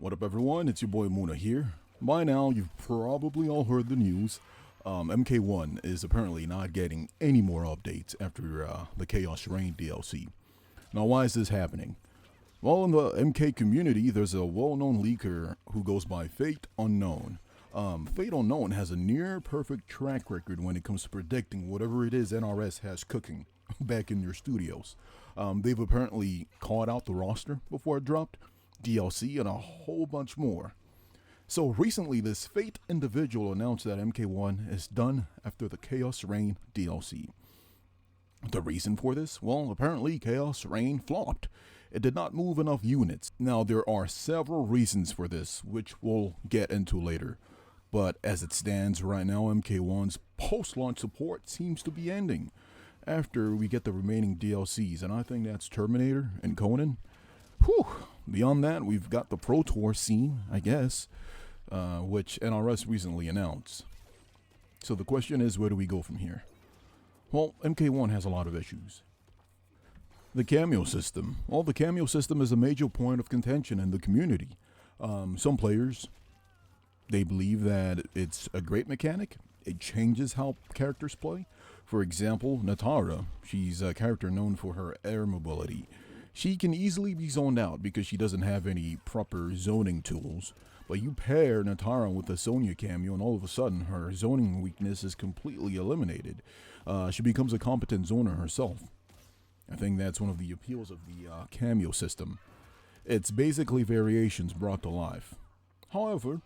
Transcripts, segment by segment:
What up, everyone? It's your boy Muna here. By now, you've probably all heard the news. MK1 is apparently not getting any more updates after the Chaos Reign DLC. Now, why is this happening? Well, in the MK community, there's a well-known leaker who goes by Fate Unknown. Fate Unknown has a near-perfect track record when it comes to predicting whatever it is NRS has cooking back in their studios. They've apparently called out the roster before it dropped, DLC, and a whole bunch more. So recently, this Fate individual announced that MK1 is done after the Chaos Reign DLC. The reason for this? Well, apparently Chaos Reign flopped. It did not move enough units. Now, there are several reasons for this, which we'll get into later. But as it stands right now, MK1's post-launch support seems to be ending after we get the remaining DLCs, and I think that's Terminator and Conan. Whew. Beyond that, we've got the Pro Tour scene, I guess, which NRS recently announced. So the question is, where do we go from here? Well, MK1 has a lot of issues. The cameo system. Well, the cameo system is a major point of contention in the community. Some players, they believe that it's a great mechanic. It changes how characters play. For example, Natara, she's a character known for her air mobility. She can easily be zoned out because she doesn't have any proper zoning tools. But you pair Natara with a Sonya cameo and all of a sudden her zoning weakness is completely eliminated. She becomes a competent zoner herself. I think that's one of the appeals of the cameo system. It's basically variations brought to life. However,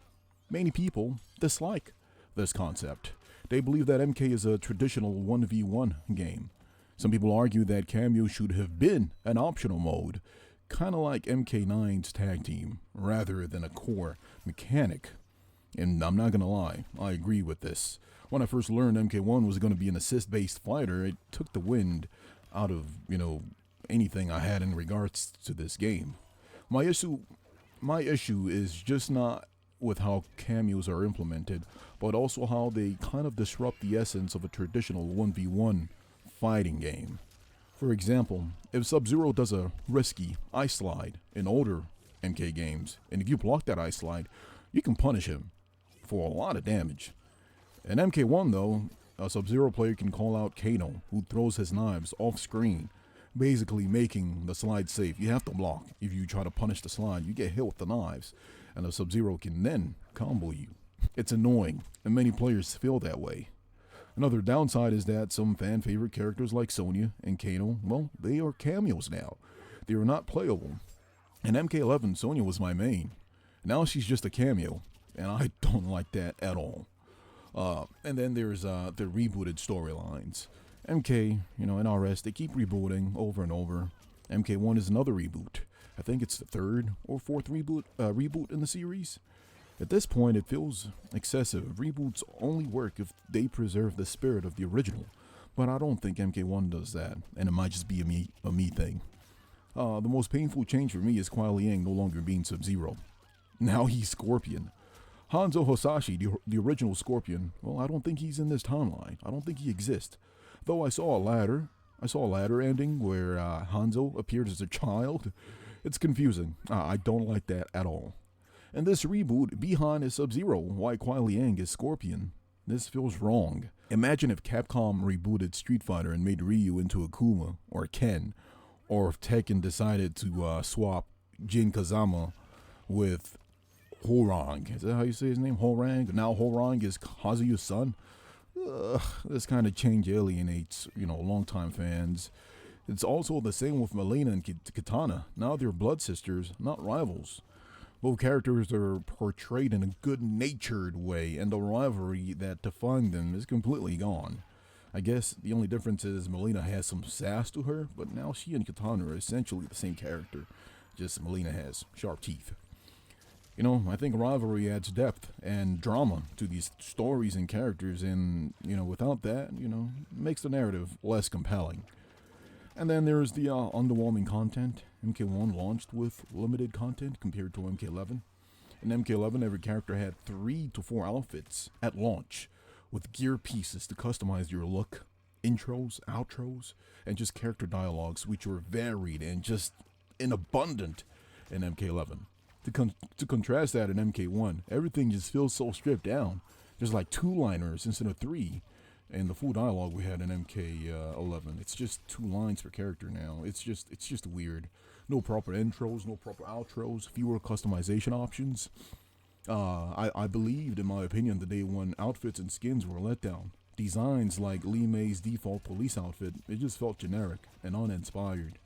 many people dislike this concept. They believe that MK is a traditional 1v1 game. Some people argue that cameo should have been an optional mode, kind of like MK9's tag team, rather than a core mechanic. And I'm not gonna lie, I agree with this. When I first learned MK1 was gonna be an assist-based fighter, it took the wind out of, anything I had in regards to this game. My issue is just not with how cameos are implemented, but also how they kind of disrupt the essence of a traditional 1v1 fighting game. For example, if Sub-Zero does a risky ice slide in older MK games, and if you block that ice slide, you can punish him for a lot of damage. In MK1 though, a Sub-Zero player can call out Kano, who throws his knives off screen, basically making the slide safe. You have to block. If you try to punish the slide, you get hit with the knives, and the Sub-Zero can then combo you. It's annoying, and many players feel that way. Another downside is that some fan-favorite characters like Sonya and Kano, well, they are cameos now. They are not playable. In MK11, Sonya was my main. Now she's just a cameo, and I don't like that at all. And then there's the rebooted storylines. MK, NRS, they keep rebooting over and over. MK1 is another reboot. I think it's the third or fourth reboot in the series. At this point, it feels excessive. Reboots only work if they preserve the spirit of the original, but I don't think MK1 does that, and it might just be a me thing. The most painful change for me is Kuai Liang no longer being Sub-Zero. Now he's Scorpion. Hanzo Hasashi, the original Scorpion, well, I don't think he's in this timeline. I don't think he exists. Though I saw a ladder ending where Hanzo appeared as a child. It's confusing. I don't like that at all. And this reboot, Bihan is Sub-Zero, while Kuai Liang is Scorpion. This feels wrong. Imagine if Capcom rebooted Street Fighter and made Ryu into Akuma or Ken, or if Tekken decided to swap Jin Kazama with Horang. Is that how you say his name? Horang? Now Horang is Kazuyu's son? This kind of change alienates, longtime fans. It's also the same with Melina and Kitana. Now they're blood sisters, not rivals. Both characters are portrayed in a good-natured way, and the rivalry that defined them is completely gone. I guess the only difference is Melina has some sass to her, but now she and Kitana are essentially the same character, just Melina has sharp teeth. I think rivalry adds depth and drama to these stories and characters, and, without that, makes the narrative less compelling. And then there's the underwhelming content. MK1 launched with limited content compared to MK11. In MK11, every character had 3 to 4 outfits at launch, with gear pieces to customize your look, intros, outros, and just character dialogues, which were varied and just in abundant in MK11. To contrast that in MK1, everything just feels so stripped down. There's like two-liners instead of three. And the full dialogue we had in MK11, it's just 2 lines per character now. It's just weird. No proper intros, no proper outros, fewer customization options. I believed, in my opinion, the day one outfits and skins were let down. Designs like Lee May's default police outfit, it just felt generic and uninspired.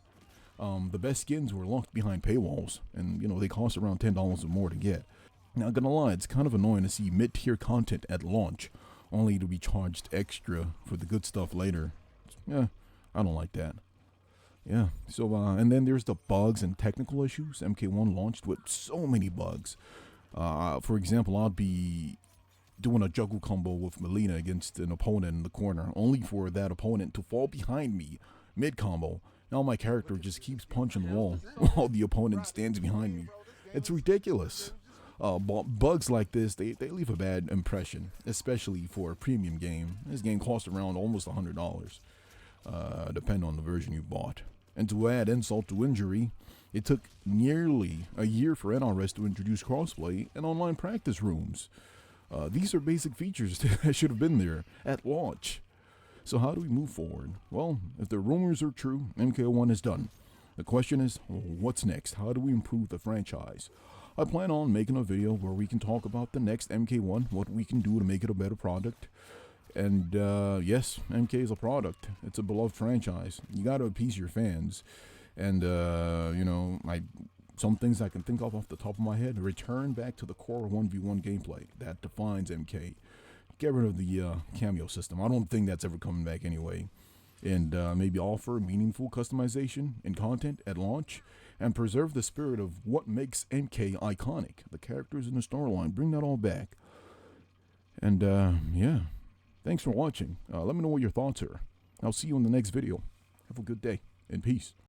The best skins were locked behind paywalls, and they cost around $10 or more to get. Not gonna lie, it's kind of annoying to see mid-tier content at launch, only to be charged extra for the good stuff later. Yeah, I don't like that. Yeah, so, and then there's the bugs and technical issues. MK1 launched with so many bugs. For example, I'd be doing a juggle combo with Melina against an opponent in the corner, only for that opponent to fall behind me mid-combo. Now my character just keeps punching the wall while the opponent stands behind me. It's ridiculous. Bugs like this, they leave a bad impression, especially for a premium game. This game costs around almost $100, depending on the version you bought. And to add insult to injury, it took nearly a year for NRS to introduce crossplay and online practice rooms. These are basic features that should have been there at launch. So how do we move forward? Well, if the rumors are true, MK1 is done. The question is, what's next? How do we improve the franchise? I plan on making a video where we can talk about the next MK1, what we can do to make it a better product. And yes, MK is a product. It's a beloved franchise. You gotta appease your fans. And, some things I can think of off the top of my head. Return back to the core 1v1 gameplay that defines MK. Get rid of the cameo system. I don't think that's ever coming back anyway. And maybe offer meaningful customization and content at launch, and preserve the spirit of what makes MK iconic. The characters in the storyline, bring that all back. And yeah, thanks for watching. Let me know what your thoughts are. I'll see you in the next video. Have a good day, and peace.